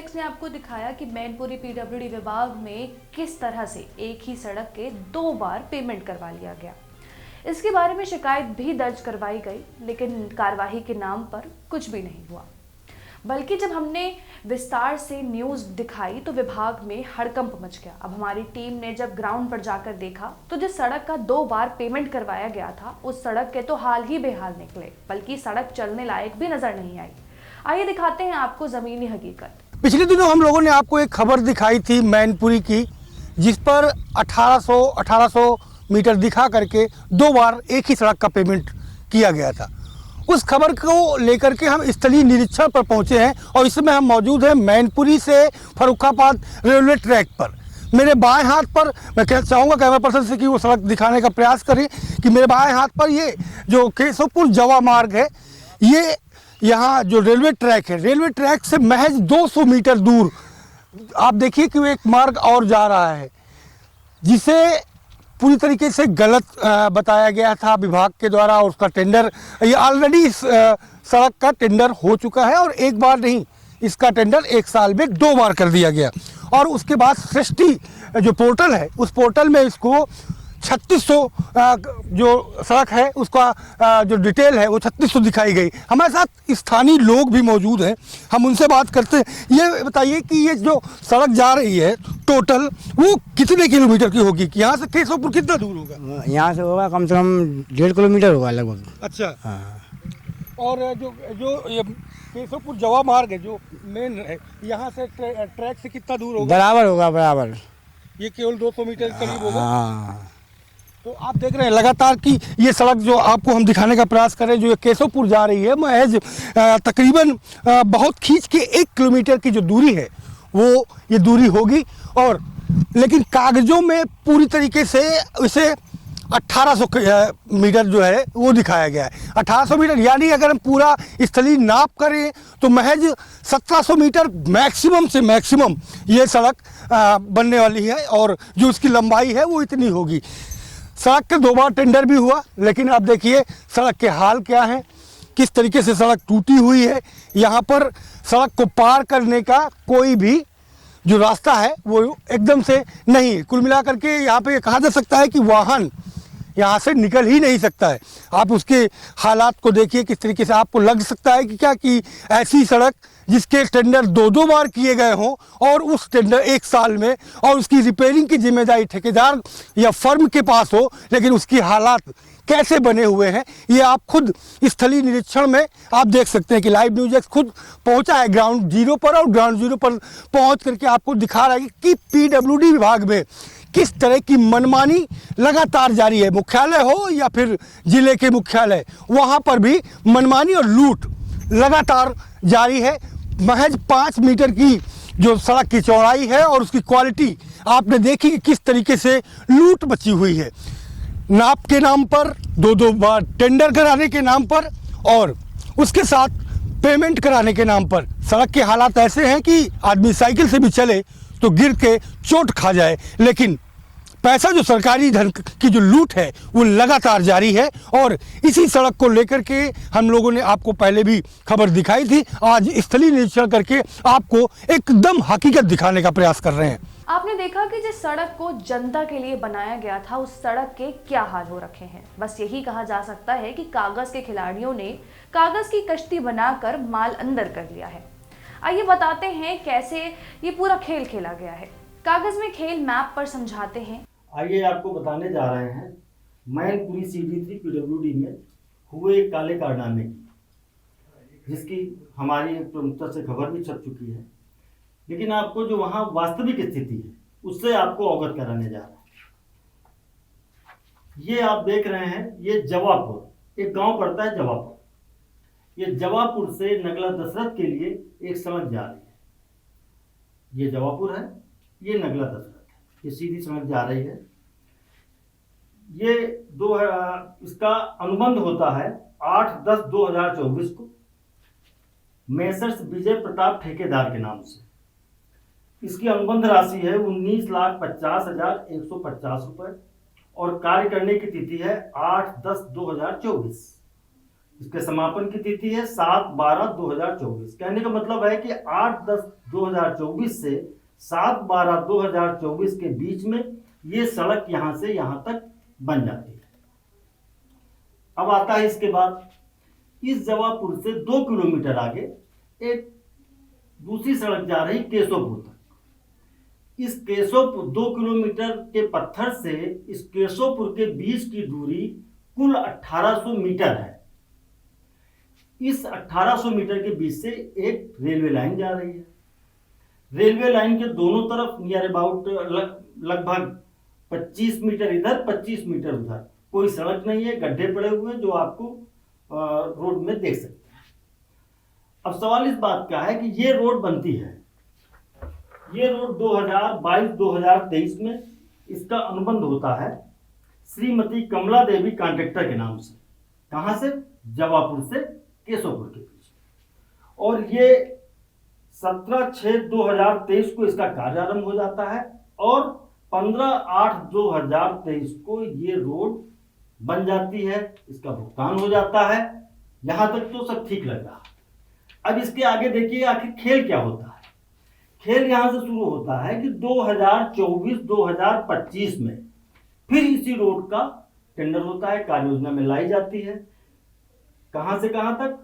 X ने आपको दिखाया कि मैनपुरी पीडब्ल्यूडी विभाग में किस तरह से एक ही सड़क के 2 बार पेमेंट करवा लिया गया। इसके बारे में शिकायत भी दर्ज करवाई गई, लेकिन कार्रवाई के नाम पर कुछ भी नहीं हुआ। बल्कि जब हमने विस्तार से न्यूज़ दिखाई तो विभाग में हड़कंप मच गया। अब हमारी टीम ने जब ग्राउंड पर जाकर देखा तो जिस सड़क का 2 बार पेमेंट करवाया गया था, उस सड़क के तो हाल ही बेहाल निकले, बल्कि सड़क चलने लायक भी नजर नहीं आई। आइए दिखाते हैं आपको जमीनी हकीकत। पिछले दिनों हम लोगों ने आपको एक खबर दिखाई थी मैनपुरी की, जिस पर 1800 मीटर दिखा करके 2 बार एक ही सड़क का पेमेंट किया गया था। उस खबर को लेकर के हम स्थलीय निरीक्षण पर पहुंचे हैं और इस समय हम मौजूद हैं मैनपुरी से फर्रुखाबाद रेलवे ट्रैक पर। मेरे बाएं हाथ पर मैं कहना चाहूँगा कैमरा पर्सन से कि वो सड़क दिखाने का प्रयास करें कि मेरे बाएं हाथ पर ये जो केशवपुर जवा मार्ग है, ये यहाँ जो रेलवे ट्रैक है, रेलवे ट्रैक से महज 200 मीटर दूर आप देखिए कि वो एक मार्ग और जा रहा है, जिसे पूरी तरीके से गलत बताया गया था विभाग के द्वारा। और उसका टेंडर, ये ऑलरेडी इस सड़क का टेंडर हो चुका है और एक बार नहीं, इसका टेंडर 1 साल में 2 बार कर दिया गया। और उसके बाद सृष्टि जो पोर्टल है, उस पोर्टल में इसको 3600 जो सड़क है उसका जो डिटेल है वो 3600 दिखाई गई। हमारे साथ स्थानीय लोग भी मौजूद हैं, हम उनसे बात करते हैं। ये बताइए कि ये जो सड़क जा रही है टोटल वो कितने किलोमीटर की होगी? कि यहाँ से केशवपुर कितना दूर होगा? यहाँ से होगा कम से कम 1.5 किलोमीटर होगा लगभग। अच्छा। हाँ। और जो ये केशवपुर जवा मार्ग है जो मेन है, यहाँ से ट्रैक से कितना दूर होगा? बराबर होगा, बराबर। ये केवल 200 मीटर करीब होगा। हाँ। तो आप देख रहे हैं लगातार कि ये सड़क जो आपको हम दिखाने का प्रयास कर रहे हैं, जो ये केशवपुर जा रही है, महज तकरीबन बहुत खींच के 1 किलोमीटर की जो दूरी है वो ये दूरी होगी। और लेकिन कागजों में पूरी तरीके से इसे 1800 मीटर जो है वो दिखाया गया है। 1800 मीटर यानी अगर हम पूरा स्थलीय नाप करें तो महज 1700 मीटर मैक्सिमम से मैक्सिमम ये सड़क बनने वाली है और जो उसकी लंबाई है वो इतनी होगी। सड़क के 2 बार टेंडर भी हुआ, लेकिन आप देखिए सड़क के हाल क्या है, किस तरीके से सड़क टूटी हुई है। यहाँ पर सड़क को पार करने का कोई भी जो रास्ता है वो एकदम से नहीं है। कुल मिलाकर के यहाँ पे कहा जा सकता है कि वाहन यहाँ से निकल ही नहीं सकता है। आप उसके हालात को देखिए किस तरीके से, आपको लग सकता है कि क्या कि ऐसी सड़क जिसके टेंडर 2 बार किए गए हों और उस टेंडर 1 साल में और उसकी रिपेयरिंग की जिम्मेदारी ठेकेदार या फर्म के पास हो, लेकिन उसकी हालात कैसे बने हुए हैं ये आप खुद स्थलीय निरीक्षण में आप देख सकते हैं कि लाइव न्यूज़ एक्स खुद पहुंचा है ग्राउंड जीरो पर और ग्राउंड जीरो पर पहुंच करके आपको दिखा रहा है कि पीडब्ल्यूडी विभाग में किस तरह की मनमानी लगातार जारी है। मुख्यालय हो या फिर जिले के मुख्यालय, वहाँ पर भी मनमानी और लूट लगातार जारी है। महज 5 मीटर की जो सड़क की चौड़ाई है और उसकी क्वालिटी आपने देखी कि किस तरीके से लूट मची हुई है। नाप के नाम पर 2 बार टेंडर कराने के नाम पर और उसके साथ पेमेंट कराने के नाम पर सड़क के हालात ऐसे हैं कि आदमी साइकिल से भी चले तो गिर के चोट खा जाए। लेकिन पैसा जो सरकारी धन की जो लूट है वो लगातार जारी है और इसी सड़क को लेकर के हम लोगों ने आपको पहले भी खबर दिखाई थी। आज स्थलीय निरीक्षण करके आपको एकदम हकीकत दिखाने का प्रयास कर रहे हैं। आपने देखा कि जिस सड़क को जनता के लिए बनाया गया था उस सड़क के क्या हाल हो रखे हैं। बस यही कहा जा सकता है कि कागज के खिलाड़ियों ने कागज की कश्ती बनाकर माल अंदर कर लिया है। आइए बताते हैं कैसे ये पूरा खेल खेला गया है। कागज में खेल मैप पर समझाते हैं। आइए आपको बताने जा रहे हैं मैनपुरी CD3 पीडब्ल्यूडी में हुए एक काले कारनामे की, जिसकी हमारी प्रमुखता से खबर भी छप चुकी है। लेकिन आपको जो वहाँ वास्तविक स्थिति है उससे आपको अवगत कराने जा रहे हैं। ये आप देख रहे हैं, ये जवापुर, एक गांव पड़ता है जवापुर। ये जवापुर से नगला दशरथ के लिए एक सड़क जा रही है। ये जवापुर है, ये नगला दशरथ है, ये सीधी सड़क जा रही है। ये इसका अनुबंध होता है 8/10/2024 को मेसर्स विजय प्रताप ठेकेदार के नाम से। इसकी अनुबंध राशि है 19,50,150 रुपये और कार्य करने की तिथि है 8/10/2024। इसके समापन की तिथि है 7/12/2024। कहने का मतलब है कि 8/10/2024 से 7/12/2024 के बीच में ये सड़क यहां से यहां तक बन जाती है। अब आता है इसके बाद, इस जवापुर से 2 किलोमीटर आगे एक दूसरी सड़क जा रही केशवपुर तक। इस केशवपुर 2 किलोमीटर के पत्थर से इस केशवपुर के बीच की दूरी कुल 1800 मीटर है। इस 1800 मीटर के बीच से एक रेलवे लाइन जा रही है। रेलवे लाइन के दोनों तरफ नियर अबाउट लगभग 25 मीटर इधर 25 मीटर उधर कोई सड़क नहीं है, गड्ढे पड़े हुए हैं जो आपको रोड में देख सकते हैं। अब सवाल इस बात का है कि ये रोड बनती है, ये रोड 2022-2023 में इसका अनुबंध होता है श्रीमती कमला देवी कॉन्ट्रैक्टर के नाम से। कहां से? जवापुर से केशवपुर के बीच। और ये 17/6/2023 को इसका कार्यारंभ हो जाता है और 15/8/2023 को ये रोड बन जाती है, इसका भुगतान हो जाता है। यहां तक तो सब ठीक लग रहा। अब इसके आगे देखिए आखिर खेल क्या होता है। खेल यहां से शुरू होता है कि 2024-2025 में फिर इसी रोड का टेंडर होता है, कार्य योजना में लाई जाती है। कहां से कहां तक?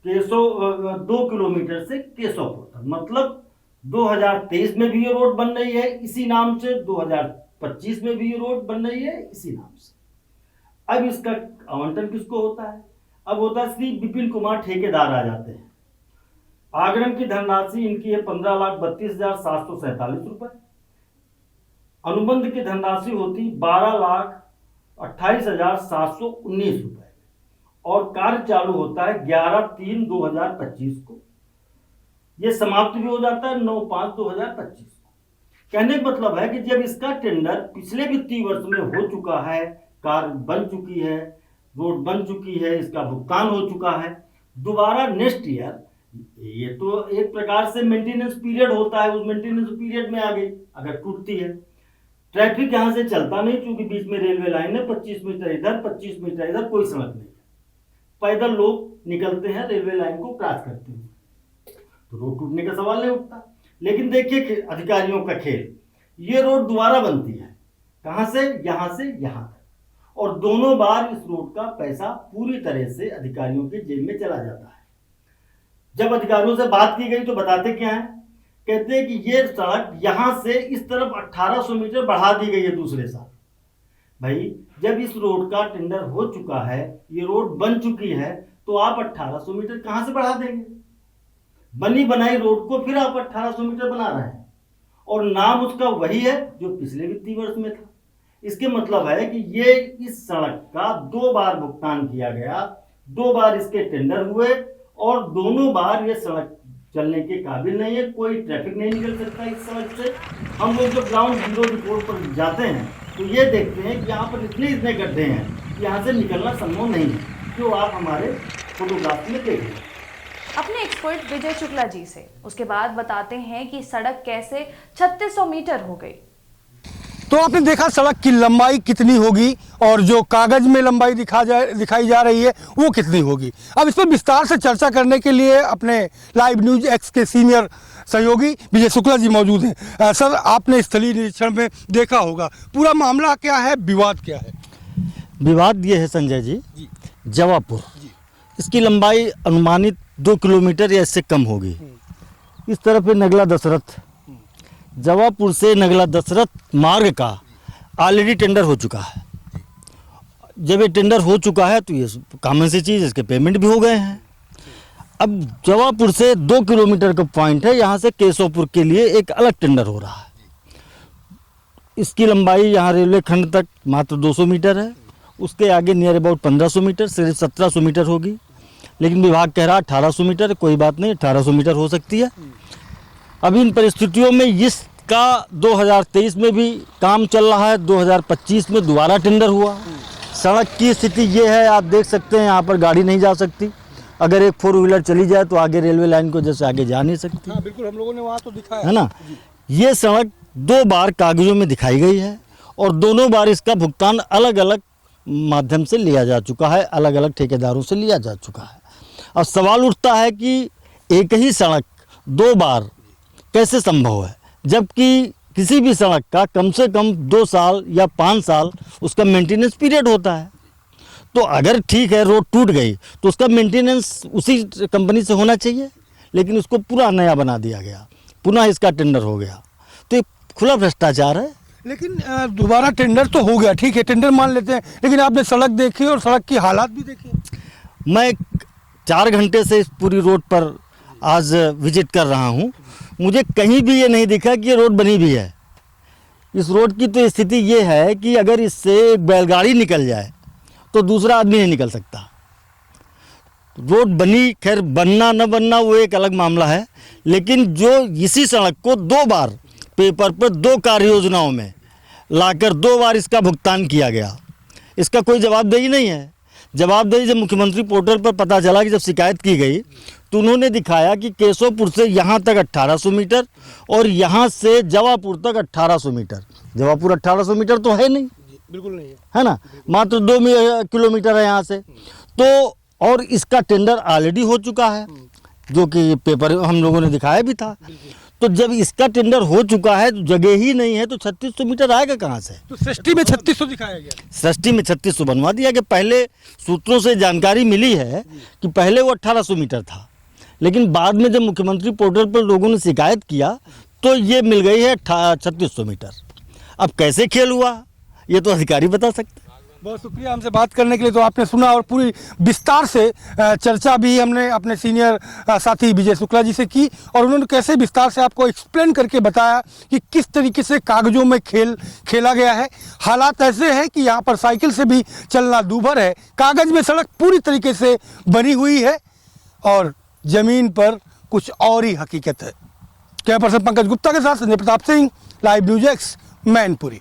2 किलोमीटर से केशवपुर तक। मतलब 2023 में भी ये रोड बन रही है इसी नाम से, 2025 में भी ये रोड बन रही है इसी नाम से। अब इसका आवंटन किसको होता है? अब होता है श्री विपिन कुमार ठेकेदार आ जाते हैं। आगरण की धनराशि इनकी है 15,32,747 रुपए। अनुबंध की धनराशि होती 12,28,719 रुपए और कार्य चालू होता है 11/3/2025 को। यह समाप्त भी हो जाता है 9/5/2025 को। कहने का मतलब है कि जब इसका टेंडर पिछले वित्तीय वर्ष में हो चुका है, कार बन चुकी है, रोड बन चुकी है, इसका भुगतान हो चुका है, दोबारा नेक्स्ट ईयर, ये तो एक प्रकार से मेंटेनेंस पीरियड होता है, उस मेंटेनेंस पीरियड में आ गई, अगर टूटती है, ट्रैफिक यहां से चलता नहीं क्योंकि बीच में रेलवे लाइन है, 25 मीटर इधर 25 मीटर इधर, कोई सड़क नहीं है, पैदल लोग निकलते हैं, रेलवे लाइन को क्रॉस करते हैं, तो रोड टूटने का सवाल नहीं उठता। लेकिन देखिए अधिकारियों का खेल, ये रोड दोबारा बनती है। कहां से? यहां से यहां तक। और दोनों बार इस रोड का पैसा पूरी तरह से अधिकारियों के जेब में चला जाता है। जब अधिकारियों से बात की गई तो बताते क्या है? कहते हैं कि ये सड़क यहां से इस तरफ 1800 मीटर बढ़ा दी गई है दूसरे साल। भाई जब इस रोड का टेंडर हो चुका है, ये रोड बन चुकी है, तो आप 1800 मीटर कहां से बढ़ा देंगे? बनी बनाई रोड को फिर आप 1800 मीटर बना रहे हैं और नाम उसका वही है जो पिछले वित्तीय वर्ष में था। इसके मतलब है कि ये इस सड़क का 2 बार भुगतान किया गया, 2 बार इसके टेंडर हुए और दोनों बार ये सड़क चलने के काबिल नहीं है, कोई ट्रैफिक नहीं निकल सकता इस सड़क से। हम लोग जब ग्राउंड जीरो रिपोर्ट पर जाते हैं तो ये देखते हैं कि यहाँ पर इतने गड्ढे हैं कि यहाँ से निकलना संभव नहीं है, जो आप हमारे फोटोग्राफ में देख रहे हैं। अपने एक्सपर्ट विजय शुक्ला जी से उसके बाद बताते हैं कि सड़क कैसे 3600 मीटर हो गई। तो आपने देखा सड़क की लंबाई कितनी होगी और जो कागज में लंबाई दिखाई जा रही है वो कितनी होगी। अब इस पर विस्तार से चर्चा करने के लिए अपने लाइव न्यूज एक्स के सीनियर सहयोगी विजय शुक्ला जी मौजूद हैं। सर, आपने स्थलीय निरीक्षण में देखा होगा, पूरा मामला क्या है, विवाद क्या है? विवाद ये है संजय जी, जवापुर इसकी लंबाई अनुमानित 2 किलोमीटर या इससे कम होगी। इस तरफ है नगला दशरथ। जवापुर से नगला दशरथ मार्ग का ऑलरेडी टेंडर हो चुका है। जब ये टेंडर हो चुका है तो ये कॉमन सी चीज़, इसके पेमेंट भी हो गए हैं। अब जवापुर से 2 किलोमीटर का पॉइंट है, यहाँ से केशवपुर के लिए एक अलग टेंडर हो रहा है। इसकी लंबाई यहाँ रेलवे खंड तक मात्र 200 मीटर है, उसके आगे नियर अबाउट 1500 मीटर से 1700 मीटर होगी, लेकिन विभाग कह रहा 1800 मीटर। कोई बात नहीं, 1800 मीटर हो सकती है। अब इन परिस्थितियों में इसका 2023 में भी काम चल रहा है, 2025 में दोबारा टेंडर हुआ। सड़क की स्थिति ये है, आप देख सकते हैं यहाँ पर गाड़ी नहीं जा सकती। अगर एक 4 व्हीलर चली जाए तो आगे रेलवे लाइन को जैसे आगे जा नहीं सकती। हाँ, बिल्कुल, हम लोगों ने वहाँ तो दिखाया है ना। ये सड़क 2 बार कागजों में दिखाई गई है और दोनों बार इसका भुगतान अलग अलग माध्यम से लिया जा चुका है, अलग अलग ठेकेदारों से लिया जा चुका है। अब सवाल उठता है कि एक ही सड़क 2 बार कैसे संभव है, जबकि किसी भी सड़क का कम से कम 2 साल या 5 साल उसका मेंटेनेंस पीरियड होता है। तो अगर ठीक है रोड टूट गई तो उसका मेंटेनेंस उसी कंपनी से होना चाहिए, लेकिन उसको पूरा नया बना दिया गया, पुनः इसका टेंडर हो गया। तो ये खुला भ्रष्टाचार है। लेकिन दोबारा टेंडर तो हो गया, ठीक है, टेंडर मान लेते हैं, लेकिन आपने सड़क देखी और सड़क की हालात भी देखी। मैं 4 घंटे से इस पूरी रोड पर आज विजिट कर रहा हूँ, मुझे कहीं भी ये नहीं दिखा कि ये रोड बनी भी है। इस रोड की तो स्थिति ये है कि अगर इससे एक बैलगाड़ी निकल जाए तो दूसरा आदमी नहीं निकल सकता। रोड बनी, खैर बनना न बनना वो एक अलग मामला है, लेकिन जो इसी सड़क को 2 बार पेपर पर 2 कार्य योजनाओं में लाकर 2 बार इसका भुगतान किया गया, इसका कोई जवाबदेही नहीं है। जवाबदेही जब मुख्यमंत्री पोर्टल पर पता चला कि जब शिकायत की गई तो उन्होंने दिखाया कि केशवपुर से यहाँ तक 1800 मीटर और यहाँ से जवापुर तक 1800 मीटर। जवापुर 1800 मीटर तो है नहीं, बिल्कुल नहीं है ना, मात्र 2 किलोमीटर है यहाँ से। तो और इसका टेंडर ऑलरेडी हो चुका है, जो कि पेपर हम लोगों ने दिखाया भी था। तो जब इसका टेंडर हो चुका है तो जगह ही नहीं है, तो 3600 मीटर आएगा कहाँ से? तो सृष्टि में 3600 दिखाया गया, सृष्टि में 3600 बनवा दिया कि पहले सूत्रों से जानकारी मिली है कि पहले वो 1800 मीटर था, लेकिन बाद में जब मुख्यमंत्री पोर्टल पर लोगों ने शिकायत किया तो ये मिल गई है 3600 मीटर। अब कैसे खेल हुआ ये तो अधिकारी बता सकते हैं। बहुत शुक्रिया हमसे बात करने के लिए। तो आपने सुना और पूरी विस्तार से चर्चा भी हमने अपने सीनियर साथी विजय शुक्ला जी से की, और उन्होंने कैसे विस्तार से आपको एक्सप्लेन करके बताया कि किस तरीके से कागजों में खेला गया है। हालात ऐसे हैं कि यहाँ पर साइकिल से भी चलना दूभर है, कागज में सड़क पूरी तरीके से बनी हुई है और ज़मीन पर कुछ और ही हकीकत है। कैमरा पर्सन पंकज गुप्ता के साथ Sanjay Pratap Singh, live news x, Mainpuri.